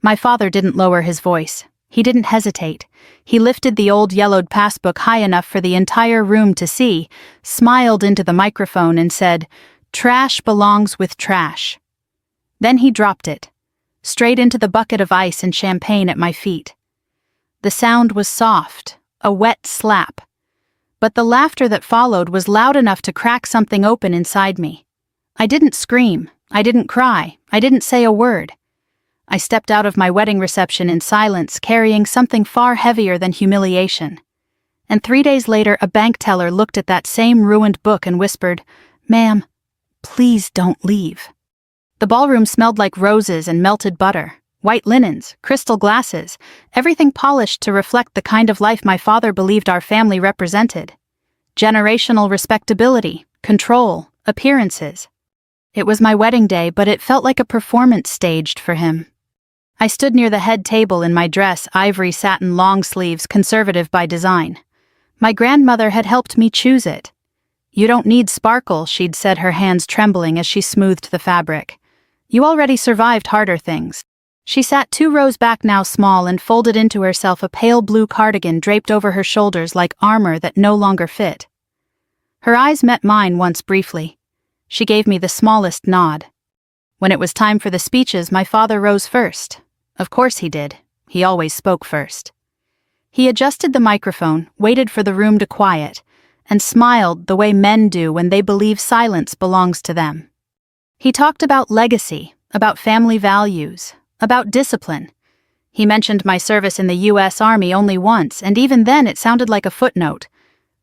My father didn't lower his voice. He didn't hesitate. He lifted the old yellowed passbook high enough for the entire room to see, smiled into the microphone and said, "Trash belongs with trash." Then he dropped it, straight into the bucket of ice and champagne at my feet. The sound was soft, a wet slap. But the laughter that followed was loud enough to crack something open inside me. I didn't scream, I didn't cry, I didn't say a word. I stepped out of my wedding reception in silence, carrying something far heavier than humiliation. And 3 days later, a bank teller looked at that same ruined book and whispered, "Ma'am, please don't leave." The ballroom smelled like roses and melted butter, white linens, crystal glasses, everything polished to reflect the kind of life my father believed our family represented. Generational respectability, control, appearances. It was my wedding day, but it felt like a performance staged for him. I stood near the head table in my dress, ivory satin long sleeves, conservative by design. My grandmother had helped me choose it. "You don't need sparkle," she'd said, her hands trembling as she smoothed the fabric. "You already survived harder things." She sat 2 rows back, now small, and folded into herself a pale blue cardigan draped over her shoulders like armor that no longer fit. Her eyes met mine once briefly. She gave me the smallest nod. When it was time for the speeches, my father rose first. Of course he did. He always spoke first. He adjusted the microphone, waited for the room to quiet, and smiled the way men do when they believe silence belongs to them. He talked about legacy, about family values, about discipline. He mentioned my service in the U.S. Army only once, and even then it sounded like a footnote.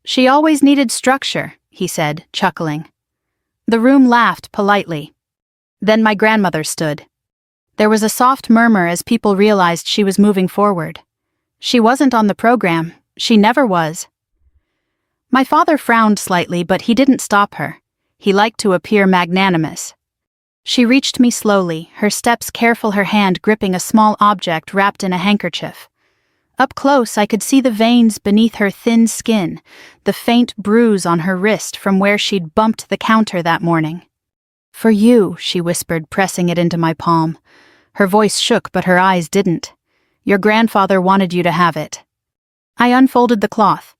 "She always needed structure," he said, chuckling. The room laughed politely. Then my grandmother stood. There was a soft murmur as people realized she was moving forward. She wasn't on the program. She never was. My father frowned slightly, but he didn't stop her. He liked to appear magnanimous. She reached me slowly, her steps careful, her hand gripping a small object wrapped in a handkerchief. Up close, I could see the veins beneath her thin skin, the faint bruise on her wrist from where she'd bumped the counter that morning. "For you," she whispered, pressing it into my palm. Her voice shook, but her eyes didn't. "Your grandfather wanted you to have it." I unfolded the cloth.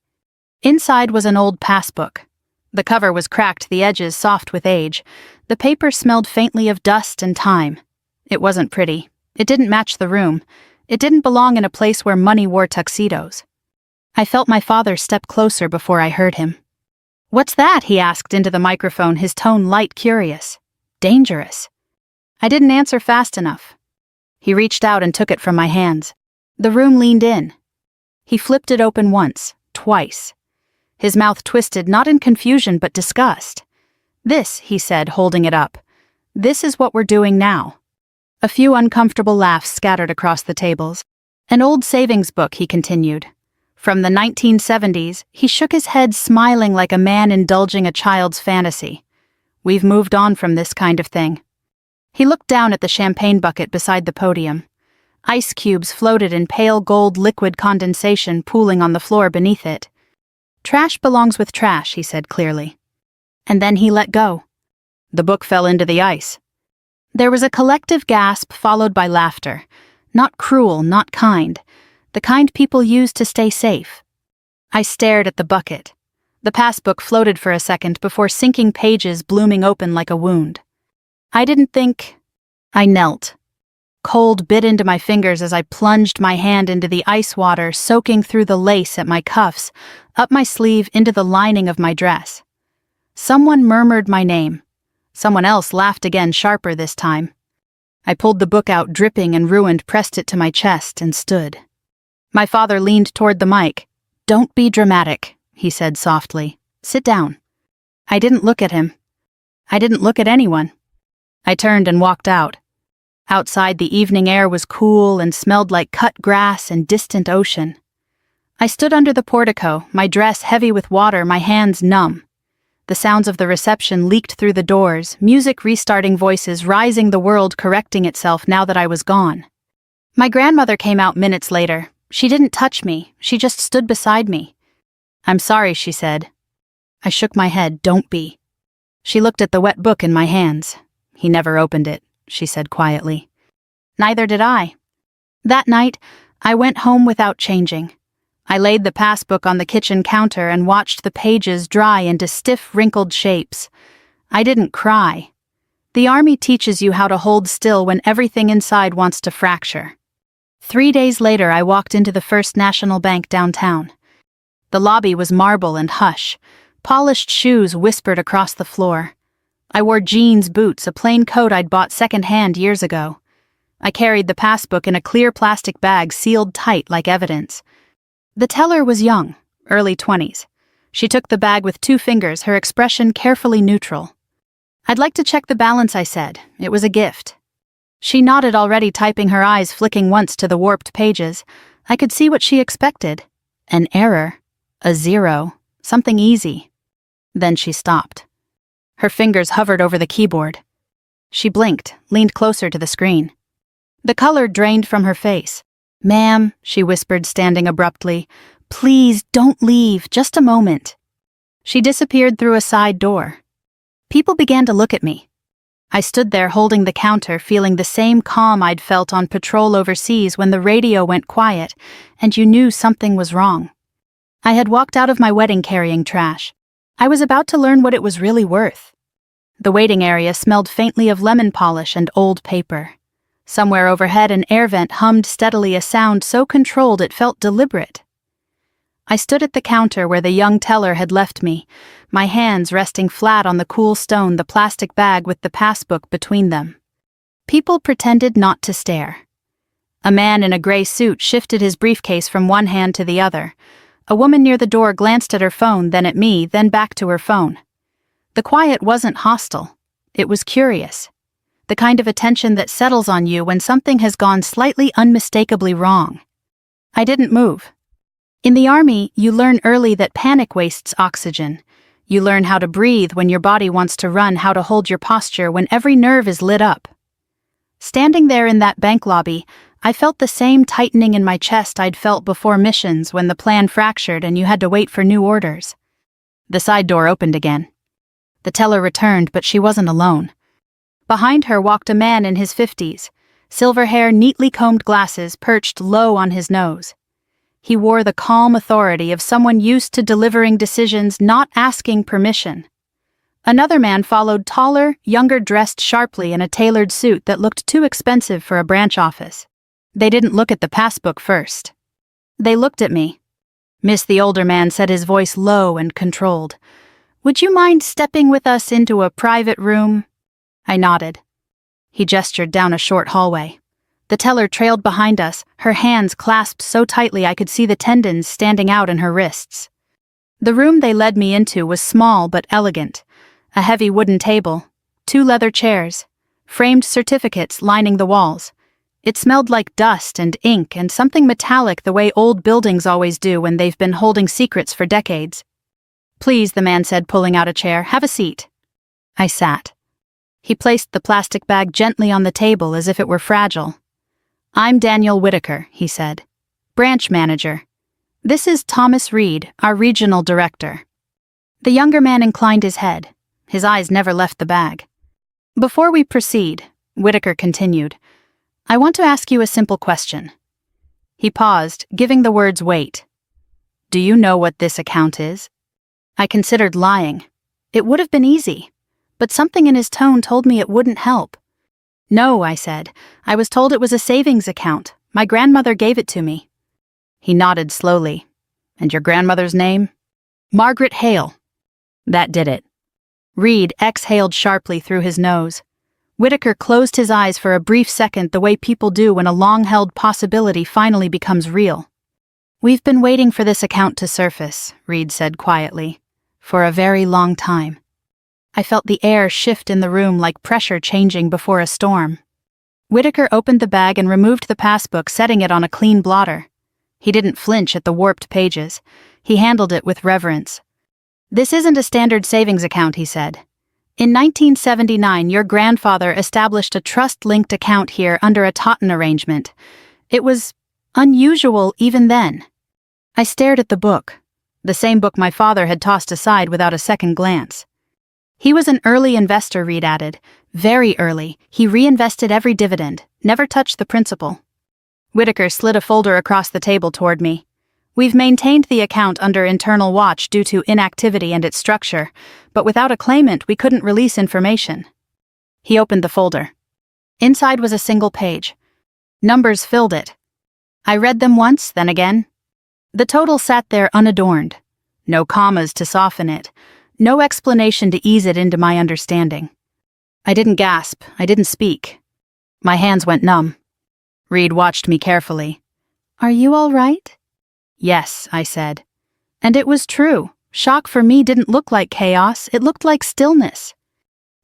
Inside was an old passbook. The cover was cracked, the edges soft with age. The paper smelled faintly of dust and time. It wasn't pretty. It didn't match the room. It didn't belong in a place where money wore tuxedos. I felt my father step closer before I heard him. "What's that?" he asked into the microphone, his tone light, curious. "Dangerous." I didn't answer fast enough. He reached out and took it from my hands. The room leaned in. He flipped it open once, twice. His mouth twisted, not in confusion but disgust. "This," he said, holding it up. "This is what we're doing now." A few uncomfortable laughs scattered across the tables. "An old savings book," he continued. "From the 1970s, he shook his head, smiling like a man indulging a child's fantasy. "We've moved on from this kind of thing." He looked down at the champagne bucket beside the podium. Ice cubes floated in pale gold liquid condensation pooling on the floor beneath it. "Trash belongs with trash," he said clearly. And then he let go. The book fell into the ice. There was a collective gasp followed by laughter. Not cruel, not kind. The kind people use to stay safe. I stared at the bucket. The passbook floated for a second before sinking pages blooming open like a wound. I didn't think. I knelt. Cold bit into my fingers as I plunged my hand into the ice water, soaking through the lace at my cuffs, up my sleeve into the lining of my dress. Someone murmured my name. Someone else laughed again, sharper this time. I pulled the book out, dripping and ruined, pressed it to my chest, and stood. My father leaned toward the mic. "Don't be dramatic," he said softly. "Sit down." I didn't look at him. I didn't look at anyone. I turned and walked out. Outside, the evening air was cool and smelled like cut grass and distant ocean. I stood under the portico, my dress heavy with water, my hands numb. The sounds of the reception leaked through the doors, music restarting, voices rising, the world correcting itself now that I was gone. My grandmother came out minutes later. She didn't touch me, she just stood beside me. "I'm sorry," she said. I shook my head. "Don't be." She looked at the wet book in my hands. "He never opened it," she said quietly. "Neither did I." That night, I went home without changing. I laid the passbook on the kitchen counter and watched the pages dry into stiff, wrinkled shapes. I didn't cry. The Army teaches you how to hold still when everything inside wants to fracture. 3 days later, I walked into the First National Bank downtown. The lobby was marble and hush. Polished shoes whispered across the floor. I wore jeans boots, a plain coat I'd bought secondhand years ago. I carried the passbook in a clear plastic bag sealed tight like evidence. The teller was young, early 20s. She took the bag with 2 fingers, her expression carefully neutral. "I'd like to check the balance," I said. It was a gift. She nodded, already typing, her eyes flicking once to the warped pages. I could see what she expected. An error. A 0. Something easy. Then she stopped. Her fingers hovered over the keyboard. She blinked, leaned closer to the screen. The color drained from her face. "Ma'am," she whispered, standing abruptly, "please don't leave, just a moment." She disappeared through a side door. People began to look at me. I stood there holding the counter, feeling the same calm I'd felt on patrol overseas when the radio went quiet and you knew something was wrong. I had walked out of my wedding carrying trash. I was about to learn what it was really worth. The waiting area smelled faintly of lemon polish and old paper. Somewhere overhead, an air vent hummed steadily, a sound so controlled it felt deliberate. I stood at the counter where the young teller had left me, my hands resting flat on the cool stone, the plastic bag with the passbook between them. People pretended not to stare. A man in a gray suit shifted his briefcase from one hand to the other. A woman near the door glanced at her phone, then at me, then back to her phone. The quiet wasn't hostile. It was curious. The kind of attention that settles on you when something has gone slightly unmistakably wrong. I didn't move. In the Army, you learn early that panic wastes oxygen. You learn how to breathe when your body wants to run, how to hold your posture when every nerve is lit up. Standing there in that bank lobby, I felt the same tightening in my chest I'd felt before missions when the plan fractured and you had to wait for new orders. The side door opened again. The teller returned, but she wasn't alone. Behind her walked a man in his 50s, silver hair, neatly combed glasses perched low on his nose. He wore the calm authority of someone used to delivering decisions, not asking permission. Another man followed, taller, younger, dressed sharply in a tailored suit that looked too expensive for a branch office. They didn't look at the passbook first. They looked at me. "Miss," the older man said, his voice low and controlled, "would you mind stepping with us into a private room?" I nodded. He gestured down a short hallway. The teller trailed behind us, her hands clasped so tightly I could see the tendons standing out in her wrists. The room they led me into was small but elegant. A heavy wooden table, 2 leather chairs, framed certificates lining the walls. It smelled like dust and ink and something metallic, the way old buildings always do when they've been holding secrets for decades. "Please," the man said, pulling out a chair, "have a seat." I sat. He placed the plastic bag gently on the table as if it were fragile. "I'm Daniel Whitaker," he said, "branch manager. This is Thomas Reed, our regional director." The younger man inclined his head. His eyes never left the bag. "Before we proceed," Whitaker continued, "I want to ask you a simple question." He paused, giving the words weight. "Do you know what this account is?" I considered lying. It would have been easy, but something in his tone told me it wouldn't help. "No," I said. "I was told it was a savings account. My grandmother gave it to me." He nodded slowly. "And your grandmother's name?" "Margaret Hale." That did it. Reed exhaled sharply through his nose. Whitaker closed his eyes for a brief second, the way people do when a long-held possibility finally becomes real. "We've been waiting for this account to surface," Reed said quietly, "for a very long time." I felt the air shift in the room like pressure changing before a storm. Whitaker opened the bag and removed the passbook, setting it on a clean blotter. He didn't flinch at the warped pages. He handled it with reverence. "This isn't a standard savings account," he said. "In 1979, your grandfather established a trust-linked account here under a Totten arrangement. It was unusual even then." I stared at the book, the same book my father had tossed aside without a second glance. "He was an early investor," Reed added. "Very early. He reinvested every dividend, never touched the principal." Whitaker slid a folder across the table toward me. We've maintained the account under internal watch due to inactivity and its structure, but without a claimant we couldn't release information. He opened the folder. Inside was a single page. Numbers filled it. I read them once, then again. The total sat there unadorned. No commas to soften it. No explanation to ease it into my understanding. I didn't gasp. I didn't speak. My hands went numb. Reed watched me carefully. "Are you all right?" "Yes," I said. And it was true. Shock for me didn't look like chaos, it looked like stillness.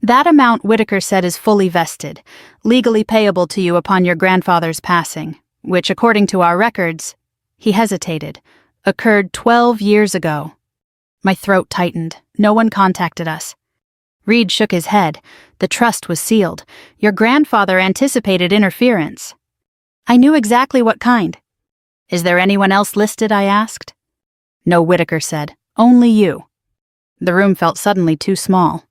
"That amount," Whitaker said, "is fully vested, legally payable to you upon your grandfather's passing, which, according to our records," he hesitated, "occurred 12 years ago." My throat tightened. No one contacted us. Reed shook his head. "The trust was sealed. Your grandfather anticipated interference." I knew exactly what kind. "Is there anyone else listed?" I asked. "No," Whitaker said. "Only you." The room felt suddenly too small.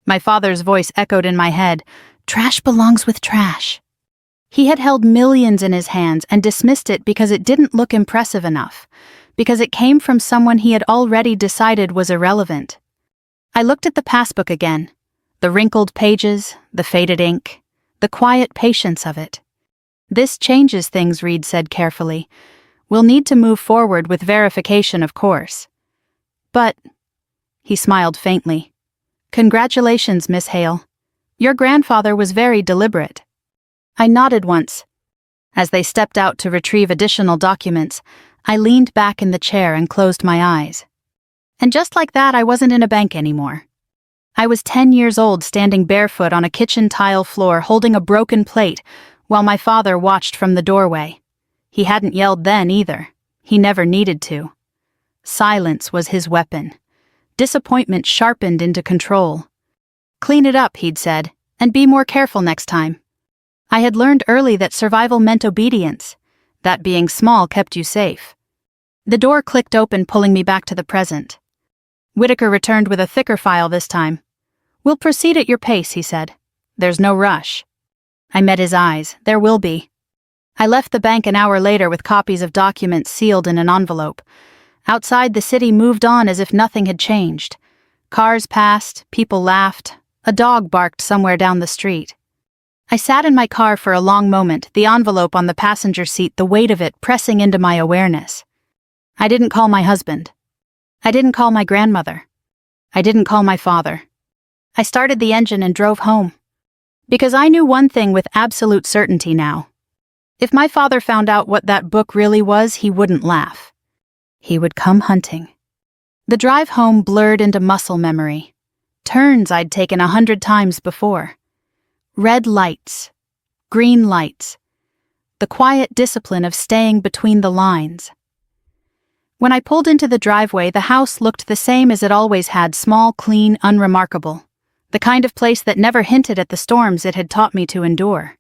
My father's voice echoed in my head. "Trash belongs with trash." He had held millions in his hands and dismissed it because it didn't look impressive enough, because it came from someone he had already decided was irrelevant. I looked at the passbook again. The wrinkled pages, the faded ink, the quiet patience of it. "This changes things," Reed said carefully. "We'll need to move forward with verification, of course. But," he smiled faintly, "congratulations, Miss Hale. Your grandfather was very deliberate." I nodded once. As they stepped out to retrieve additional documents, I leaned back in the chair and closed my eyes. And just like that, I wasn't in a bank anymore. I was 10 years old, standing barefoot on a kitchen tile floor holding a broken plate while my father watched from the doorway. He hadn't yelled then either. He never needed to. Silence was his weapon. Disappointment sharpened into control. "Clean it up," he'd said, "and be more careful next time." I had learned early that survival meant obedience, that being small kept you safe. The door clicked open, pulling me back to the present. Whitaker returned with a thicker file this time. "We'll proceed at your pace," he said. "There's no rush." I met his eyes. There will be. I left the bank an hour later with copies of documents sealed in an envelope. Outside, the city moved on as if nothing had changed. Cars passed, people laughed, a dog barked somewhere down the street. I sat in my car for a long moment, the envelope on the passenger seat, the weight of it pressing into my awareness. I didn't call my husband. I didn't call my grandmother. I didn't call my father. I started the engine and drove home. Because I knew one thing with absolute certainty now. If my father found out what that book really was, he wouldn't laugh. He would come hunting. The drive home blurred into muscle memory. Turns I'd taken 100 times before. Red lights. Green lights. The quiet discipline of staying between the lines. When I pulled into the driveway, the house looked the same as it always had, small, clean, unremarkable. The kind of place that never hinted at the storms it had taught me to endure.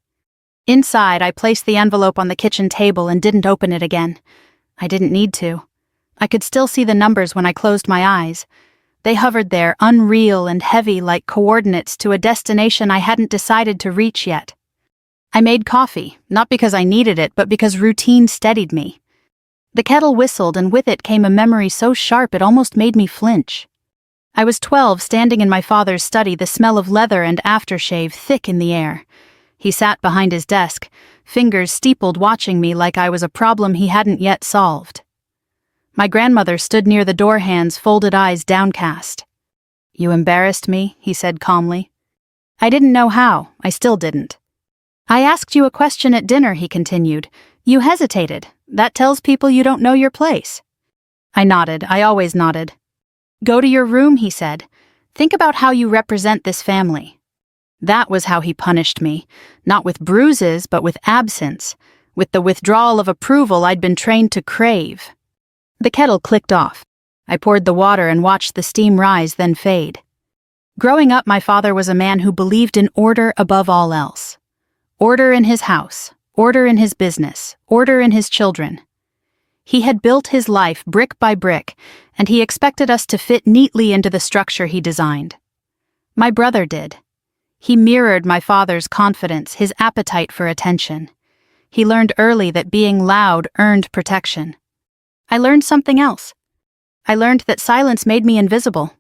Inside, I placed the envelope on the kitchen table and didn't open it again. I didn't need to. I could still see the numbers when I closed my eyes. They hovered there, unreal and heavy like coordinates to a destination I hadn't decided to reach yet. I made coffee, not because I needed it, but because routine steadied me. The kettle whistled, and with it came a memory so sharp it almost made me flinch. I was 12, standing in my father's study, the smell of leather and aftershave thick in the air. He sat behind his desk, fingers steepled, watching me like I was a problem he hadn't yet solved. My grandmother stood near the door, hands folded, eyes downcast. "You embarrassed me," he said calmly. I didn't know how. I still didn't. "I asked you a question at dinner," he continued. "You hesitated. That tells people you don't know your place." I nodded. I always nodded. "Go to your room," he said. "Think about how you represent this family." That was how he punished me, not with bruises, but with absence, with the withdrawal of approval I'd been trained to crave. The kettle clicked off. I poured the water and watched the steam rise, then fade. Growing up, my father was a man who believed in order above all else. Order in his house, order in his business, order in his children. He had built his life brick by brick, and he expected us to fit neatly into the structure he designed. My brother did. He mirrored my father's confidence, his appetite for attention. He learned early that being loud earned protection. I learned something else. I learned that silence made me invisible.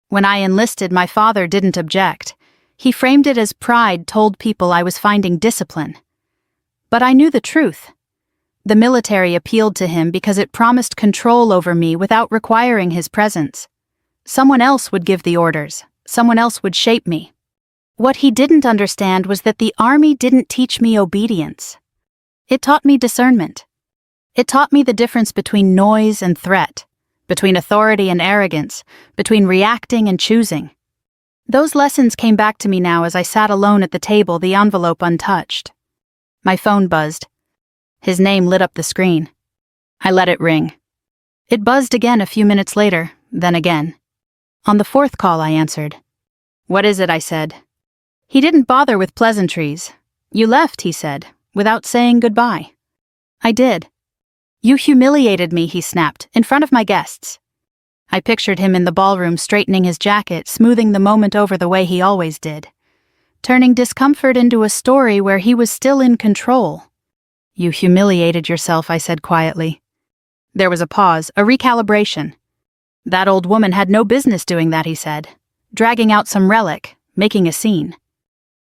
When I enlisted, my father didn't object. He framed it as pride told people I was finding discipline. But I knew the truth. The military appealed to him because it promised control over me without requiring his presence. Someone else would give the orders. Someone else would shape me. What he didn't understand was that the army didn't teach me obedience. It taught me discernment. It taught me the difference between noise and threat, between authority and arrogance, between reacting and choosing. Those lessons came back to me now as I sat alone at the table, the envelope untouched. My phone buzzed. His name lit up the screen. I let it ring. It buzzed again a few minutes later, then again. On the fourth call, I answered. "What is it?" I said. He didn't bother with pleasantries. "You left," he said, "without saying goodbye." I did. "You humiliated me," he snapped, "in front of my guests." I pictured him in the ballroom straightening his jacket, smoothing the moment over the way he always did, turning discomfort into a story where he was still in control. "You humiliated yourself," I said quietly. There was a pause, a recalibration. "That old woman had no business doing that," he said, dragging out some relic, making a scene.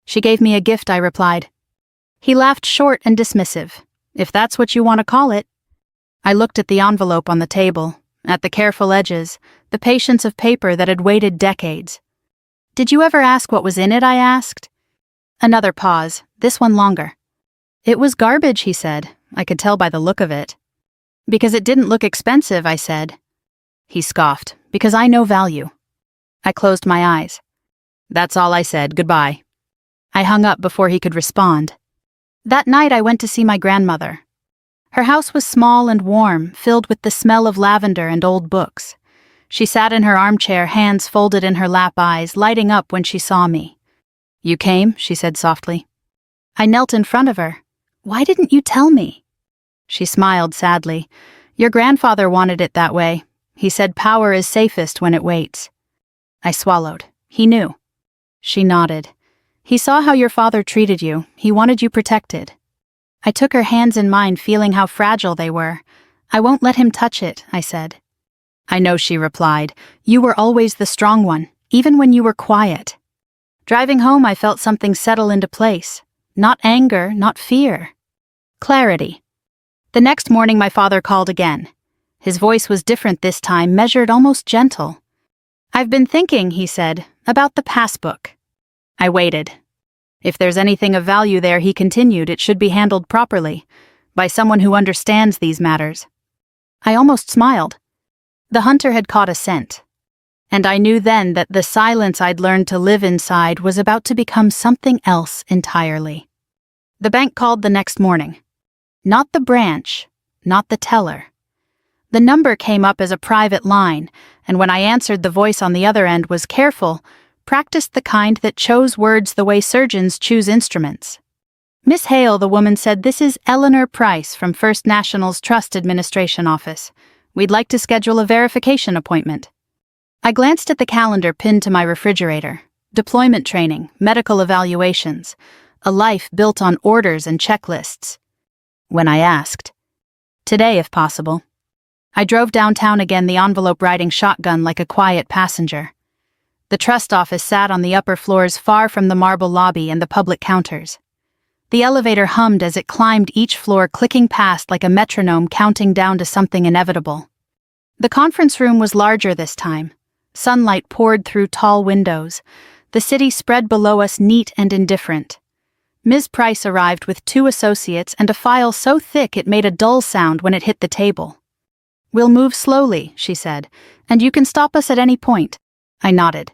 "She gave me a gift," I replied. He laughed short and dismissive. "If that's what you want to call it." I looked at the envelope on the table, at the careful edges, the patience of paper that had waited decades. "Did you ever ask what was in it?" I asked. Another pause, this one longer. "It was garbage," he said. I could tell by the look of it. "Because it didn't look expensive," I said. He scoffed. "Because I know value." I closed my eyes. "That's all," I said. "Goodbye." I hung up before he could respond. That night I went to see my grandmother. Her house was small and warm, filled with the smell of lavender and old books. She sat in her armchair, hands folded in her lap, eyes lighting up when she saw me. "You came?" she said softly. I knelt in front of her. "Why didn't you tell me?" She smiled sadly. "Your grandfather wanted it that way. He said power is safest when it waits." I swallowed. He knew. She nodded. "He saw how your father treated you. He wanted you protected." I took her hands in mine, feeling how fragile they were. "I won't let him touch it," I said. "I know," she replied. "You were always the strong one, even when you were quiet." Driving home, I felt something settle into place. Not anger, not fear. Clarity. The next morning my father called again. His voice was different this time, measured, almost gentle. "I've been thinking," he said, "about the passbook." I waited. "If there's anything of value there," he continued, "it should be handled properly, by someone who understands these matters." I almost smiled. The hunter had caught a scent. And I knew then that the silence I'd learned to live inside was about to become something else entirely. The bank called the next morning. Not the branch, not the teller. The number came up as a private line, and when I answered, the voice on the other end was careful, practiced the kind that chose words the way surgeons choose instruments. "Miss Hale," the woman said, "this is Eleanor Price from First National's Trust Administration Office. We'd like to schedule a verification appointment." I glanced at the calendar pinned to my refrigerator. Deployment training, medical evaluations, a life built on orders and checklists. When I asked, "Today, if possible." I drove downtown again, the envelope riding shotgun like a quiet passenger. The trust office sat on the upper floors, far from the marble lobby and the public counters. The elevator hummed as it climbed each floor, clicking past like a metronome, counting down to something inevitable. The conference room was larger this time. Sunlight poured through tall windows. The city spread below us, neat and indifferent. Ms. Price arrived with 2 associates and a file so thick it made a dull sound when it hit the table. "We'll move slowly," she said, "and you can stop us at any point." I nodded.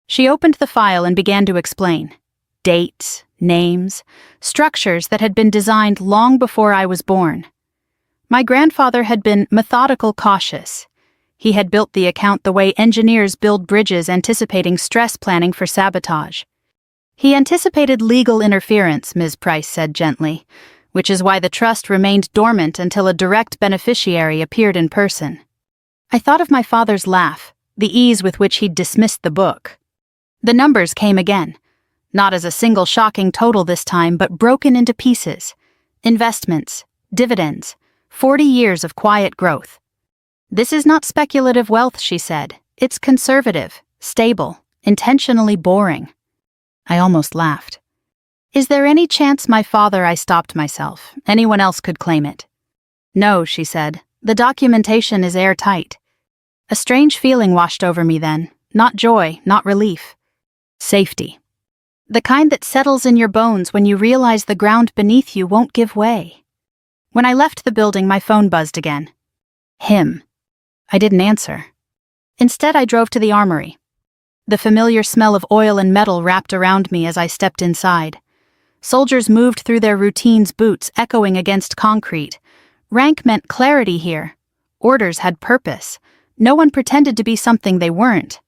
She opened the file and began to explain. Dates, names, structures that had been designed long before I was born. My grandfather had been methodical, cautious. He had built the account the way engineers build bridges, anticipating stress planning for sabotage. He anticipated legal interference, Ms. Price said gently, which is why the trust remained dormant until a direct beneficiary appeared in person. I thought of my father's laugh, the ease with which he'd dismissed the book. The numbers came again, not as a single shocking total this time, but broken into pieces. Investments. Dividends. 40 years of quiet growth. This is not speculative wealth, she said. It's conservative, stable, intentionally boring. I almost laughed. Is there any chance my father, I stopped myself, anyone else could claim it? No, she said. The documentation is airtight. A strange feeling washed over me then. Not joy, not relief. Safety. The kind that settles in your bones when you realize the ground beneath you won't give way. When I left the building, my phone buzzed again. Him. I didn't answer. Instead, I drove to the armory. The familiar smell of oil and metal wrapped around me as I stepped inside. Soldiers moved through their routines, boots echoing against concrete. Rank meant clarity here. Orders had purpose. No one pretended to be something they weren't.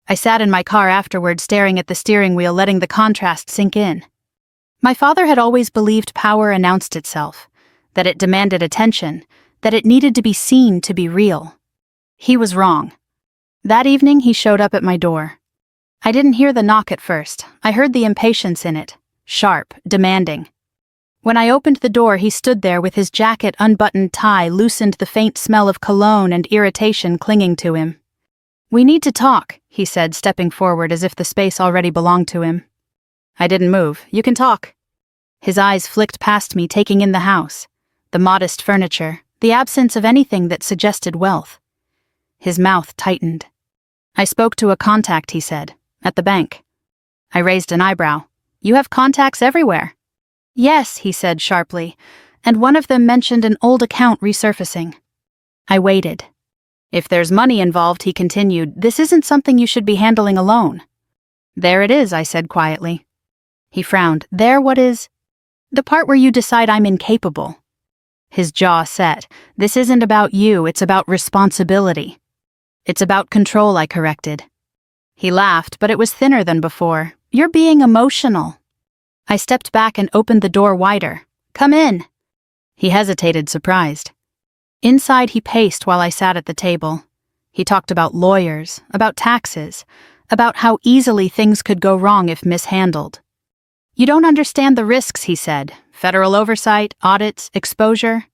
I sat in my car afterward, staring at the steering wheel, letting the contrast sink in. My father had always believed power announced itself, that it demanded attention, that it needed to be seen to be real. He was wrong. That evening, he showed up at my door. I didn't hear the knock at first. I heard the impatience in it, sharp, demanding. When I opened the door, he stood there with his jacket unbuttoned, tie loosened, the faint smell of cologne and irritation clinging to him. We need to talk, he said, stepping forward as if the space already belonged to him. I didn't move. You can talk. His eyes flicked past me, taking in the house, the modest furniture, the absence of anything that suggested wealth. His mouth tightened. I spoke to a contact, he said, at the bank. I raised an eyebrow. You have contacts everywhere. Yes, he said sharply, and one of them mentioned an old account resurfacing. I waited. If there's money involved, he continued, this isn't something you should be handling alone. There it is, I said quietly. He frowned. There, what is? The part where you decide I'm incapable. His jaw set. This isn't about you, it's about responsibility. It's about control, I corrected. He laughed, but it was thinner than before. You're being emotional. I stepped back and opened the door wider. Come in. He hesitated, surprised. Inside, he paced while I sat at the table. He talked about lawyers, about taxes, about how easily things could go wrong if mishandled. You don't understand the risks, he said. Federal oversight, audits, exposure.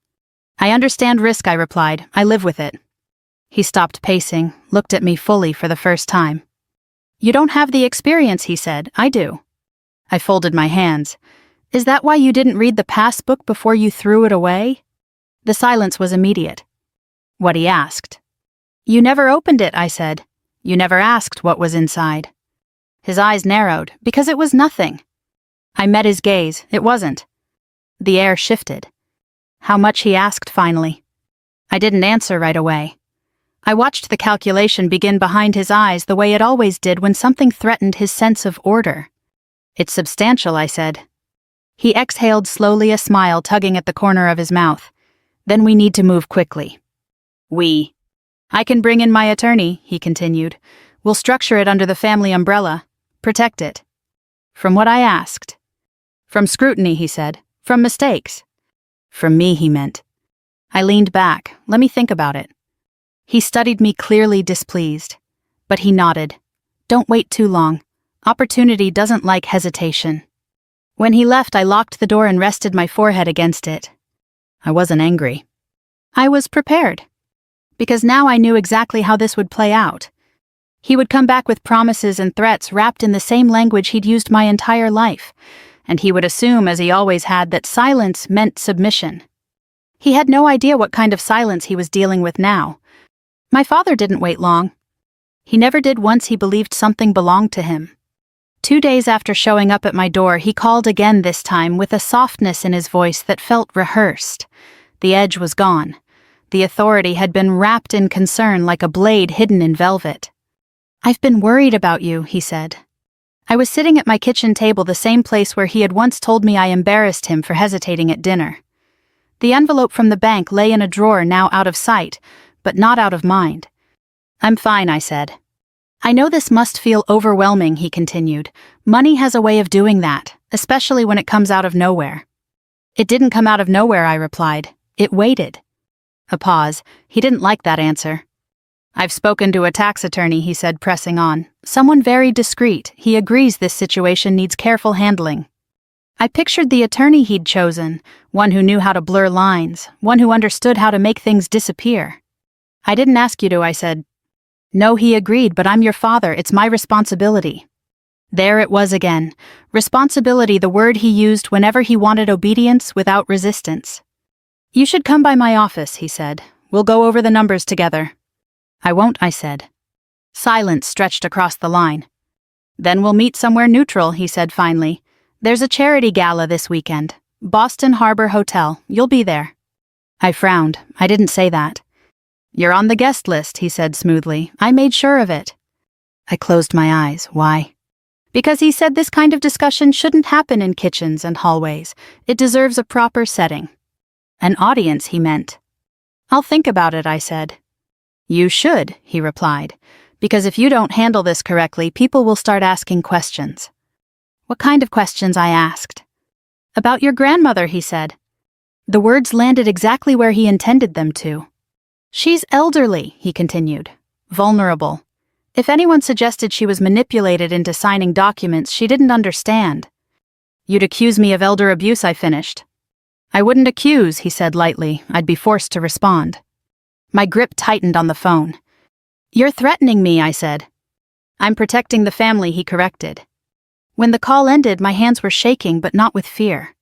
I understand risk, I replied. I live with it. He stopped pacing, looked at me fully for the first time. You don't have the experience, he said. I do. I folded my hands. Is that why you didn't read the passbook before you threw it away? The silence was immediate. What he asked. You never opened it, I said. You never asked what was inside. His eyes narrowed, because it was nothing. I met his gaze. It wasn't. The air shifted. How much, he asked finally. I didn't answer right away. I watched the calculation begin behind his eyes the way it always did when something threatened his sense of order. It's substantial, I said. He exhaled slowly, a smile tugging at the corner of his mouth. Then we need to move quickly. We. I can bring in my attorney, he continued. We'll structure it under the family umbrella. Protect it. From what I asked. From scrutiny, he said. From mistakes. From me, he meant. I leaned back. Let me think about it. He studied me, clearly displeased. But he nodded. Don't wait too long. Opportunity doesn't like hesitation. When he left, I locked the door and rested my forehead against it. I wasn't angry. I was prepared. Because now I knew exactly how this would play out. He would come back with promises and threats wrapped in the same language he'd used my entire life, and he would assume, as he always had, that silence meant submission. He had no idea what kind of silence he was dealing with now. My father didn't wait long. He never did once he believed something belonged to him. 2 days after showing up at my door, he called again, this time with a softness in his voice that felt rehearsed. The edge was gone. The authority had been wrapped in concern like a blade hidden in velvet. I've been worried about you, he said. I was sitting at my kitchen table, the same place where he had once told me I embarrassed him for hesitating at dinner. The envelope from the bank lay in a drawer, now out of sight, but not out of mind. I'm fine, I said. I know this must feel overwhelming, he continued. Money has a way of doing that, especially when it comes out of nowhere. It didn't come out of nowhere, I replied. It waited. A pause. He didn't like that answer. I've spoken to a tax attorney, he said, pressing on. Someone very discreet. He agrees this situation needs careful handling. I pictured the attorney he'd chosen, one who knew how to blur lines, one who understood how to make things disappear. "I didn't ask you to," I said. "No," he agreed, "but I'm your father. It's my responsibility." There it was again. Responsibility, the word he used whenever he wanted obedience without resistance. "You should come by my office," he said. "We'll go over the numbers together." "I won't," I said. Silence stretched across the line. "Then we'll meet somewhere neutral," he said finally. "There's a charity gala this weekend. Boston Harbor Hotel. You'll be there." I frowned. I didn't say that. "You're on the guest list," he said smoothly. "I made sure of it." I closed my eyes. Why? Because he said this kind of discussion shouldn't happen in kitchens and hallways. It deserves a proper setting. An audience, he meant. "I'll think about it," I said. "You should," he replied, "because if you don't handle this correctly, people will start asking questions." "What kind of questions?" I asked. "About your grandmother," he said. The words landed exactly where he intended them to. "She's elderly," he continued. "Vulnerable. If anyone suggested she was manipulated into signing documents she didn't understand." "You'd accuse me of elder abuse," I finished. "I wouldn't accuse," he said lightly. "I'd be forced to respond." My grip tightened on the phone. "You're threatening me," I said. "I'm protecting the family," he corrected. When the call ended, my hands were shaking, but not with fear.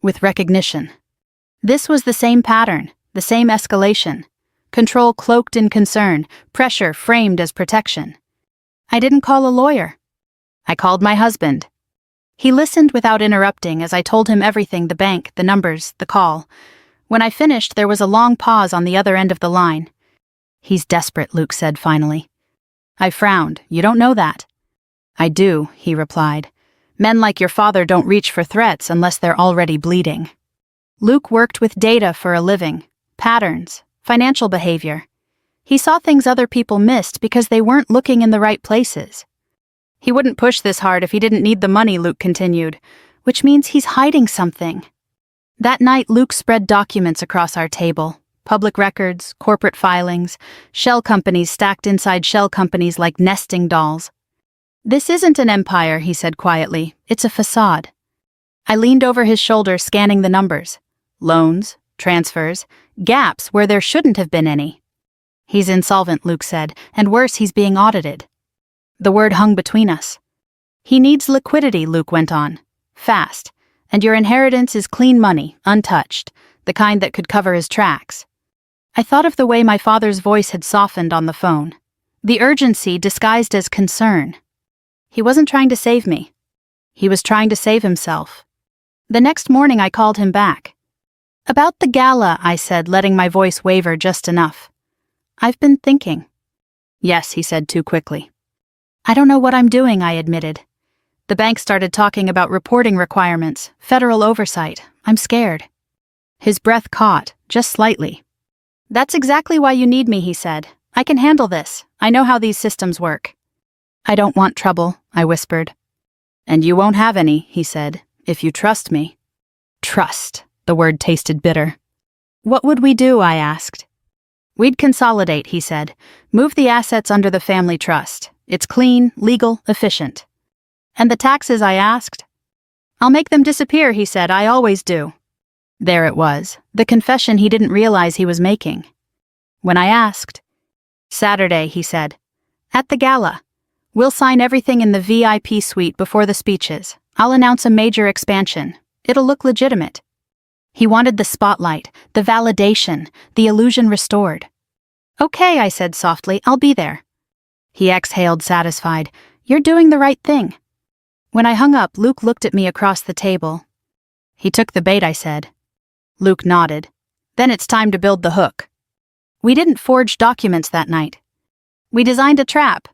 With recognition. This was the same pattern, the same escalation. Control cloaked in concern, pressure framed as protection. I didn't call a lawyer. I called my husband. He listened without interrupting as I told him everything: the bank, the numbers, the call. When I finished, there was a long pause on the other end of the line. "He's desperate," Luke said finally. I frowned. "You don't know that." "I do," he replied. "Men like your father don't reach for threats unless they're already bleeding." Luke worked with data for a living, patterns, financial behavior. He saw things other people missed because they weren't looking in the right places. "He wouldn't push this hard if he didn't need the money," Luke continued, "which means he's hiding something." That night, Luke spread documents across our table. Public records, corporate filings, shell companies stacked inside shell companies like nesting dolls. "This isn't an empire," he said quietly. "It's a facade." I leaned over his shoulder, scanning the numbers. Loans, transfers, gaps where there shouldn't have been any. "He's insolvent," Luke said, "and worse, he's being audited." The word hung between us. "He needs liquidity," Luke went on. "Fast. And your inheritance is clean money, untouched, the kind that could cover his tracks." I thought of the way my father's voice had softened on the phone. The urgency disguised as concern. He wasn't trying to save me. He was trying to save himself. The next morning I called him back. "About the gala," I said, letting my voice waver just enough. "I've been thinking." "Yes," he said too quickly. "I don't know what I'm doing," I admitted. "The bank started talking about reporting requirements, federal oversight. I'm scared." His breath caught, just slightly. "That's exactly why you need me," he said. "I can handle this. I know how these systems work." "I don't want trouble," I whispered. "And you won't have any," he said, "if you trust me." Trust. The word tasted bitter. "What would we do?" I asked. "We'd consolidate," he said. "Move the assets under the family trust. It's clean, legal, efficient." "And the taxes?" I asked. "I'll make them disappear," he said. "I always do." There it was, the confession he didn't realize he was making. When I asked, "Saturday," he said. "At the gala. We'll sign everything in the VIP suite before the speeches. I'll announce a major expansion. It'll look legitimate." He wanted the spotlight, the validation, the illusion restored. "Okay," I said softly, "I'll be there." He exhaled, satisfied. "You're doing the right thing." When I hung up, Luke looked at me across the table. "He took the bait," I said. Luke nodded. "Then it's time to build the hook." We didn't forge documents that night. We designed a trap.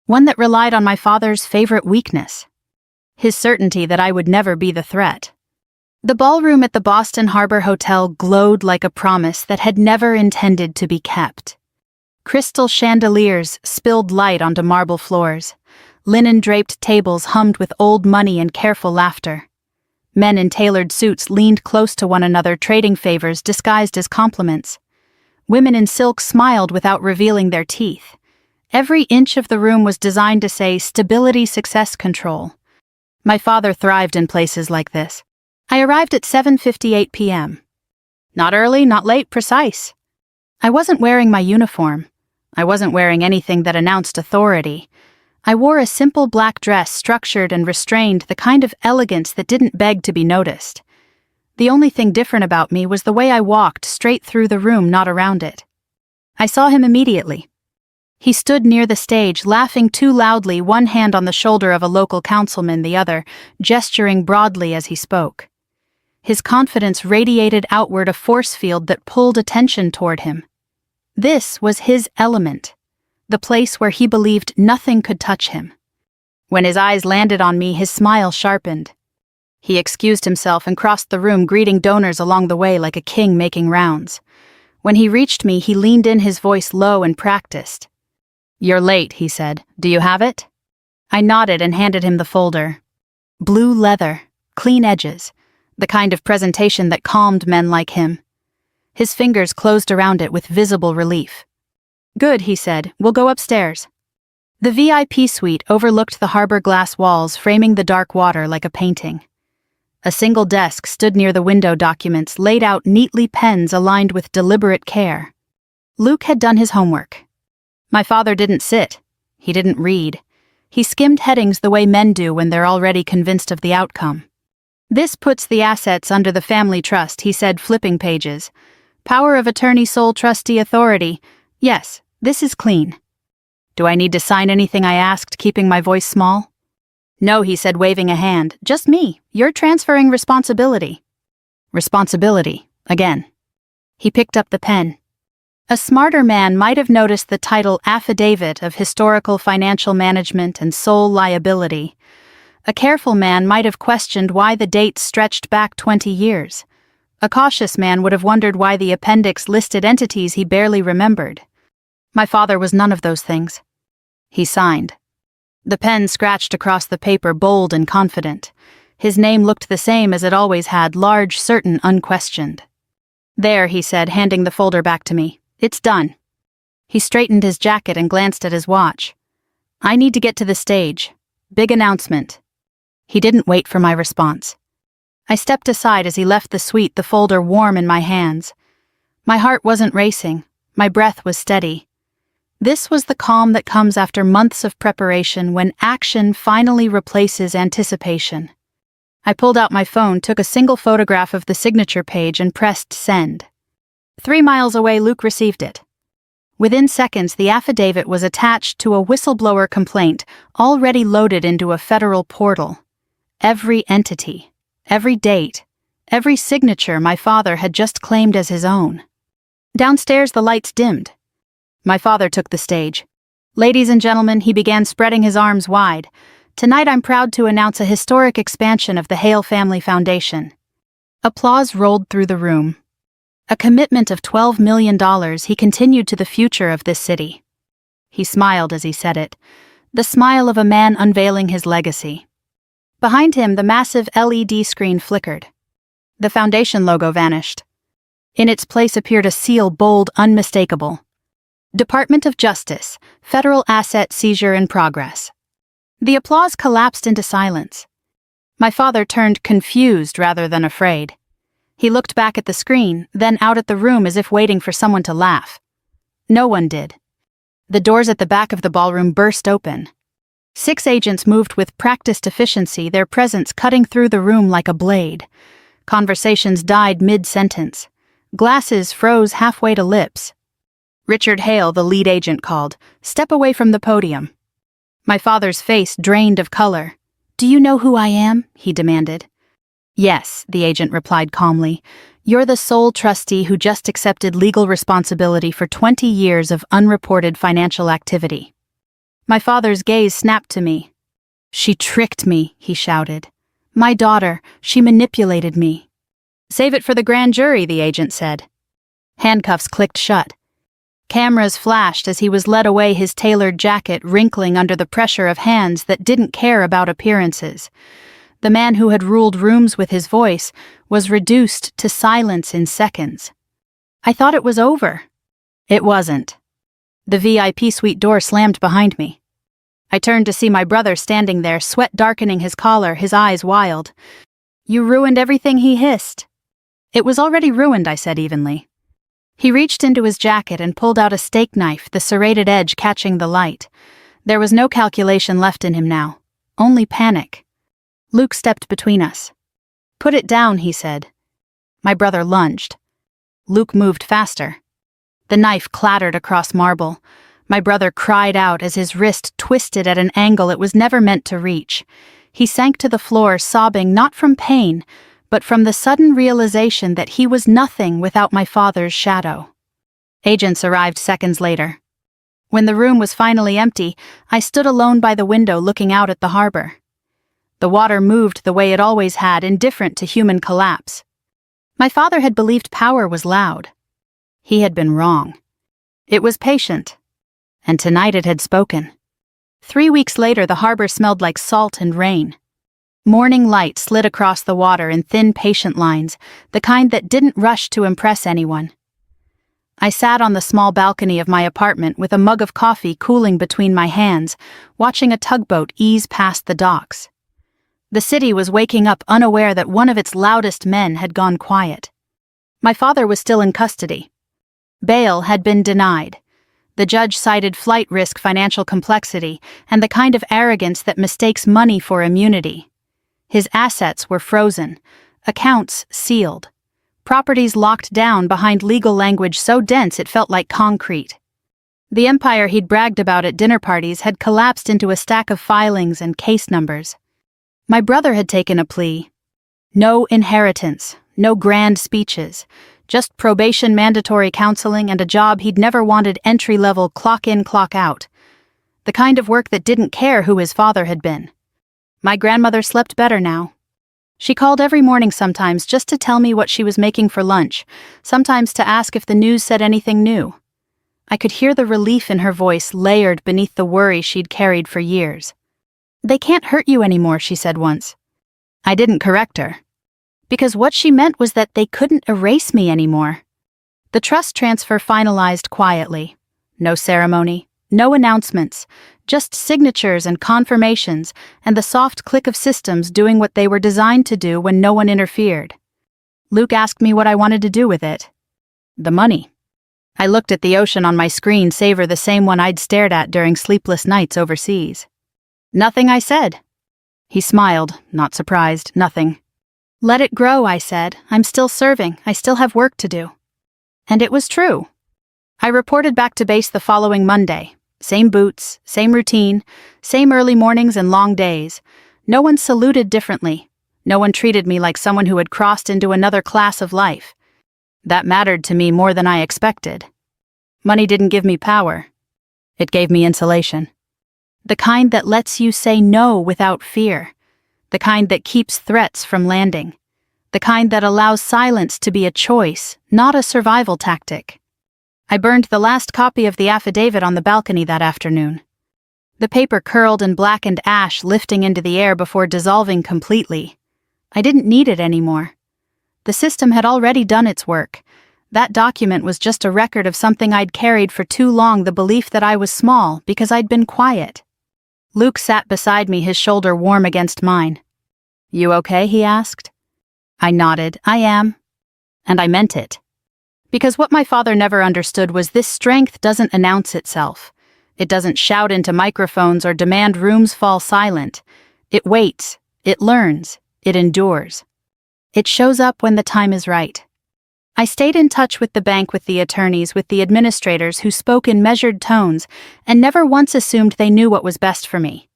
One that relied on my father's favorite weakness. His certainty that I would never be the threat. The ballroom at the Boston Harbor Hotel glowed like a promise that had never intended to be kept. Crystal chandeliers spilled light onto marble floors. Linen-draped tables hummed with old money and careful laughter. Men in tailored suits leaned close to one another, trading favors disguised as compliments. Women in silk smiled without revealing their teeth. Every inch of the room was designed to say stability, success, control. My father thrived in places like this. I arrived at 7:58 p.m. Not early, not late, precise. I wasn't wearing my uniform. I wasn't wearing anything that announced authority. I wore a simple black dress, structured and restrained, the kind of elegance that didn't beg to be noticed. The only thing different about me was the way I walked, straight through the room, not around it. I saw him immediately. He stood near the stage, laughing too loudly, one hand on the shoulder of a local councilman, the other, gesturing broadly as he spoke. His confidence radiated outward, a force field that pulled attention toward him. This was his element, the place where he believed nothing could touch him. When his eyes landed on me, his smile sharpened. He excused himself and crossed the room, greeting donors along the way like a king making rounds. When he reached me, he leaned in, his voice low and practiced. "You're late," he said. "Do you have it?" I nodded and handed him the folder. Blue leather, clean edges, the kind of presentation that calmed men like him. His fingers closed around it with visible relief. "Good," he said. "We'll go upstairs." The VIP suite overlooked the harbor glass walls, framing the dark water like a painting. A single desk stood near the window, documents laid out neatly, pens aligned with deliberate care. Luke had done his homework. My father didn't sit. He didn't read. He skimmed headings the way men do when they're already convinced of the outcome. "This puts the assets under the family trust," he said, flipping pages. "Power of attorney, sole trustee authority. Yes, this is clean." "Do I need to sign anything?" I asked, keeping my voice small. "No," he said, waving a hand. "Just me. You're transferring responsibility." Responsibility, again. He picked up the pen. A smarter man might have noticed the title Affidavit of Historical Financial Management and Sole Liability. A careful man might have questioned why the dates stretched back 20 years. A cautious man would have wondered why the appendix listed entities he barely remembered. My father was none of those things. He signed. The pen scratched across the paper, bold and confident. His name looked the same as it always had, large, certain, unquestioned. "There," he said, handing the folder back to me. "It's done." He straightened his jacket and glanced at his watch. "I need to get to the stage. Big announcement." He didn't wait for my response. I stepped aside as he left the suite, the folder warm in my hands. My heart wasn't racing. My breath was steady. This was the calm that comes after months of preparation, when action finally replaces anticipation. I pulled out my phone, took a single photograph of the signature page, and pressed send. 3 miles away, Luke received it. Within seconds, the affidavit was attached to a whistleblower complaint, already loaded into a federal portal. Every entity, every date, every signature my father had just claimed as his own. Downstairs, the lights dimmed. My father took the stage. "Ladies and gentlemen," he began, spreading his arms wide. "Tonight I'm proud to announce a historic expansion of the Hale Family Foundation." Applause rolled through the room. A commitment of $12 million, he continued, to the future of this city. He smiled as he said it, the smile of a man unveiling his legacy. Behind him, the massive LED screen flickered. The foundation logo vanished. In its place appeared a seal, bold, unmistakable. Department of Justice, Federal Asset Seizure in Progress. The applause collapsed into silence. My father turned confused rather than afraid. He looked back at the screen, then out at the room as if waiting for someone to laugh. No one did. The doors at the back of the ballroom burst open. 6 agents moved with practiced efficiency, their presence cutting through the room like a blade. Conversations died mid-sentence. Glasses froze halfway to lips. "Richard Hale," the lead agent called. "Step away from the podium." My father's face drained of color. "Do you know who I am?" he demanded. "Yes," the agent replied calmly. "You're the sole trustee who just accepted legal responsibility for 20 years of unreported financial activity." My father's gaze snapped to me. "She tricked me," he shouted. "My daughter, she manipulated me." "Save it for the grand jury," the agent said. Handcuffs clicked shut. Cameras flashed as he was led away, his tailored jacket wrinkling under the pressure of hands that didn't care about appearances. The man who had ruled rooms with his voice was reduced to silence in seconds. I thought it was over. It wasn't. The VIP suite door slammed behind me. I turned to see my brother standing there, sweat darkening his collar, his eyes wild. "You ruined everything," he hissed. "It was already ruined," I said evenly. He reached into his jacket and pulled out a steak knife, the serrated edge catching the light. There was no calculation left in him now, only panic. Luke stepped between us. "Put it down," he said. My brother lunged. Luke moved faster. The knife clattered across marble. My brother cried out as his wrist twisted at an angle it was never meant to reach. He sank to the floor, sobbing not from pain, but from the sudden realization that he was nothing without my father's shadow. Agents arrived seconds later. When the room was finally empty, I stood alone by the window looking out at the harbor. The water moved the way it always had, indifferent to human collapse. My father had believed power was loud. He had been wrong. It was patient. And tonight it had spoken. 3 weeks later, the harbor smelled like salt and rain. Morning light slid across the water in thin, patient lines, the kind that didn't rush to impress anyone. I sat on the small balcony of my apartment with a mug of coffee cooling between my hands, watching a tugboat ease past the docks. The city was waking up, unaware that one of its loudest men had gone quiet. My father was still in custody. Bail had been denied. The judge cited flight risk, financial complexity, and the kind of arrogance that mistakes money for immunity. His assets were frozen, accounts sealed, properties locked down behind legal language so dense it felt like concrete. The empire he'd bragged about at dinner parties had collapsed into a stack of filings and case numbers. My brother had taken a plea. No inheritance, no grand speeches, just probation, mandatory counseling, and a job he'd never wanted, entry-level, clock-in, clock-out. The kind of work that didn't care who his father had been. My grandmother slept better now. She called every morning sometimes just to tell me what she was making for lunch, sometimes to ask if the news said anything new. I could hear the relief in her voice layered beneath the worry she'd carried for years. "They can't hurt you anymore," she said once. I didn't correct her. Because what she meant was that they couldn't erase me anymore. The trust transfer finalized quietly. No ceremony, no announcements, just signatures and confirmations and the soft click of systems doing what they were designed to do when no one interfered. Luke asked me what I wanted to do with it. The money. I looked at the ocean on my screen, savor the same one I'd stared at during sleepless nights overseas. "Nothing," I said. He smiled, not surprised, nothing. "Let it grow," I said. "I'm still serving. I still have work to do." And it was true. I reported back to base the following Monday. Same boots, same routine, same early mornings and long days. No one saluted differently. No one treated me like someone who had crossed into another class of life. That mattered to me more than I expected. Money didn't give me power. It gave me insulation. The kind that lets you say no without fear. The kind that keeps threats from landing. The kind that allows silence to be a choice, not a survival tactic. I burned the last copy of the affidavit on the balcony that afternoon. The paper curled in blackened ash, lifting into the air before dissolving completely. I didn't need it anymore. The system had already done its work. That document was just a record of something I'd carried for too long, the belief that I was small because I'd been quiet. Luke sat beside me, his shoulder warm against mine. "You okay?" he asked. I nodded. "I am." And I meant it. Because what my father never understood was this strength doesn't announce itself. It doesn't shout into microphones or demand rooms fall silent. It waits, it learns, it endures. It shows up when the time is right. I stayed in touch with the bank, with the attorneys, with the administrators who spoke in measured tones and never once assumed they knew what was best for me.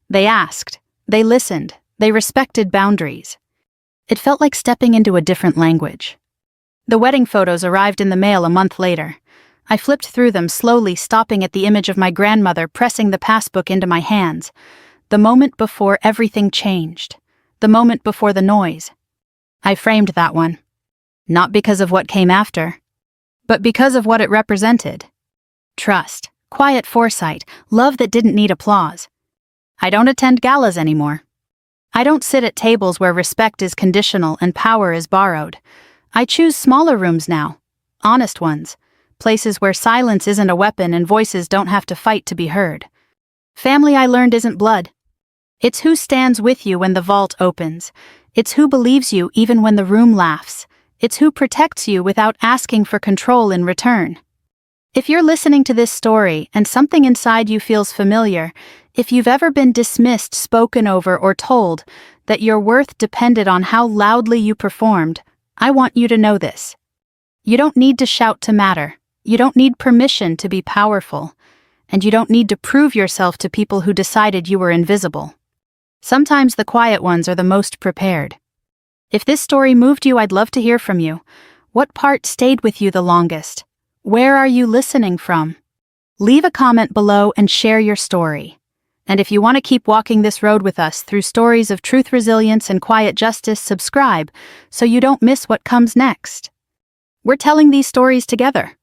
They asked, they listened, they respected boundaries. It felt like stepping into a different language. The wedding photos arrived in the mail a month later. I flipped through them slowly, stopping at the image of my grandmother pressing the passbook into my hands. The moment before everything changed. The moment before the noise. I framed that one. Not because of what came after, but because of what it represented. Trust, quiet foresight, love that didn't need applause. I don't attend galas anymore. I don't sit at tables where respect is conditional and power is borrowed. I choose smaller rooms now, honest ones, places where silence isn't a weapon and voices don't have to fight to be heard. Family, I learned, isn't blood. It's who stands with you when the vault opens. It's who believes you even when the room laughs. It's who protects you without asking for control in return. If you're listening to this story and something inside you feels familiar, if you've ever been dismissed, spoken over, or told that your worth depended on how loudly you performed, I want you to know this. You don't need to shout to matter. You don't need permission to be powerful. And you don't need to prove yourself to people who decided you were invisible. Sometimes the quiet ones are the most prepared. If this story moved you, I'd love to hear from you. What part stayed with you the longest? Where are you listening from? Leave a comment below and share your story. And if you want to keep walking this road with us through stories of truth, resilience, and quiet justice, subscribe so you don't miss what comes next. We're telling these stories together.